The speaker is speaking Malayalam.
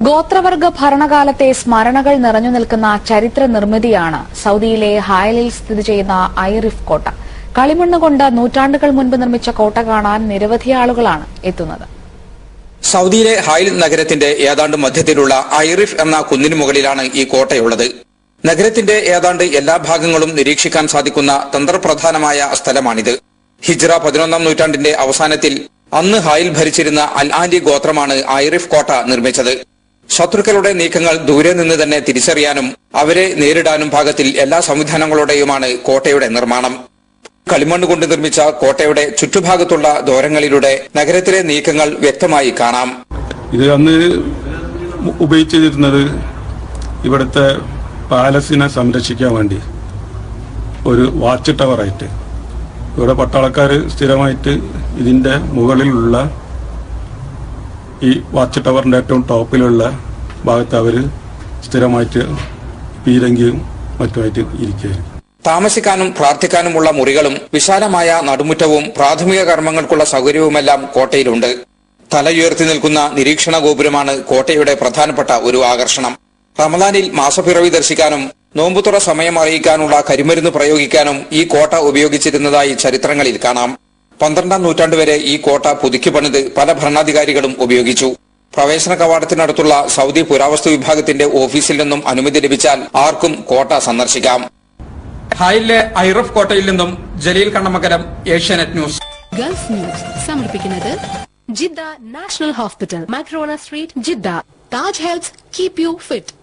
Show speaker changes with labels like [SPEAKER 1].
[SPEAKER 1] ഗോത്രവർഗ ഭരണകാലത്തെ സ്മരണകൾ നിറഞ്ഞു നിൽക്കുന്ന ചരിത്ര നിർമ്മിതിയാണ് സൌദിയിലെ ഹായലിൽ സ്ഥിതി ചെയ്യുന്ന ഐറിഫ് കോട്ട. കളിമണ്ണ് കൊണ്ട് നൂറ്റാണ്ടുകൾ മുൻപ് നിർമ്മിച്ച കോട്ട കാണാൻ നിരവധി ആളുകളാണ് എത്തുന്നത്.
[SPEAKER 2] സൌദിയിലെ ഹായിൽ നഗരത്തിന്റെ ഏതാണ്ട് മധ്യത്തിലുള്ള ഐറിഫ് എന്ന കുന്നിനു മുകളിലാണ് ഈ കോട്ടയുള്ളത്. നഗരത്തിന്റെ ഏതാണ്ട് എല്ലാ ഭാഗങ്ങളും നിരീക്ഷിക്കാൻ സാധിക്കുന്ന തന്ത്രപ്രധാനമായ സ്ഥലമാണിത്. ഹിജ്റ 11ാം നൂറ്റാണ്ടിന്റെ അവസാനത്തിൽ അന്ന് ഹായിൽ ഭരിച്ചിരുന്ന അൽ ആൻഡി ഗോത്രമാണ് ഐറിഫ് കോട്ട നിർമ്മിച്ചത്. ശത്രുക്കളുടെ നീക്കങ്ങൾ ദൂരെ നിന്ന് തന്നെ തിരിച്ചറിയാനും അവരെ നേരിടാനും പാകത്തിൽ എല്ലാ സംവിധാനങ്ങളുടെയുമാണ് കോട്ടയുടെ നിർമ്മാണം. കളിമണ്ണ് കൊണ്ട് നിർമ്മിച്ച കോട്ടയുടെ ചുറ്റുഭാഗത്തുള്ള ദ്വാരങ്ങളിലൂടെ നഗരത്തിലെ നീക്കങ്ങൾ വ്യക്തമായി കാണാം.
[SPEAKER 3] ഇത് അന്ന് ഉപയോഗിച്ചിരുന്നത് ഇവിടുത്തെ പാലസിനെ സംരക്ഷിക്കാൻ വേണ്ടി ഒരു വാച്ച് ടവറായിട്ട്. ഇവിടെ പട്ടാളക്കാർ സ്ഥിരമായിട്ട് ഇതിന്റെ മുകളിലുള്ള ഈ വാച്ച് ടവറിന്റെ ഏറ്റവും ടോപ്പിലുള്ള ഭാഗത്ത് അവര് സ്ഥിരമായിട്ട് പീരങ്കിയും മറ്റുമായിട്ട് ഇരിക്കുകയായിരുന്നു.
[SPEAKER 2] താമസിക്കാനും പ്രാർത്ഥിക്കാനുമുള്ള മുറികളും വിശാലമായ നടുമുറ്റവും പ്രാഥമിക കർമ്മങ്ങൾക്കുള്ള സൗകര്യവുമെല്ലാം കോട്ടയിലുണ്ട്. തലയുയർത്തി നിൽക്കുന്ന നിരീക്ഷണ ഗോപുരമാണ് കോട്ടയുടെ പ്രധാനപ്പെട്ട ഒരു ആകർഷണം. റമദാനിൽ മാസപ്പിറവി ദർശിക്കാനും നോമ്പുതുറ സമയം അറിയിക്കാനുള്ള കരിമരുന്ന് പ്രയോഗിക്കാനും ഈ കോട്ട ഉപയോഗിച്ചിരുന്നതായി ചരിത്രങ്ങളിൽ കാണാം. 12ാം നൂറ്റാണ്ട് വരെ ഈ കോട്ട പുതുക്കി പണിത് പല ഭരണാധികാരികളും ഉപയോഗിച്ചു. പ്രവേശന കവാടത്തിനടുത്തുള്ള സൗദി പുരാവസ്തു വിഭാഗത്തിന്റെ ഓഫീസിൽ നിന്നും അനുമതി ലഭിച്ചാൽ ആർക്കും കോട്ട സന്ദർശിക്കാം. ഹായിലെ ഐറിഫ് കോട്ടയിൽ നിന്നും ജലീൽ കണ്ണമകരം, ഏഷ്യാനെറ്റ് ന്യൂസ്.
[SPEAKER 4] ഗൾഫ് ന്യൂസ് സമർപ്പിക്കുന്നത് Jeddah national hospital, Macarona street, Jeddah. Taj health, keep you fit.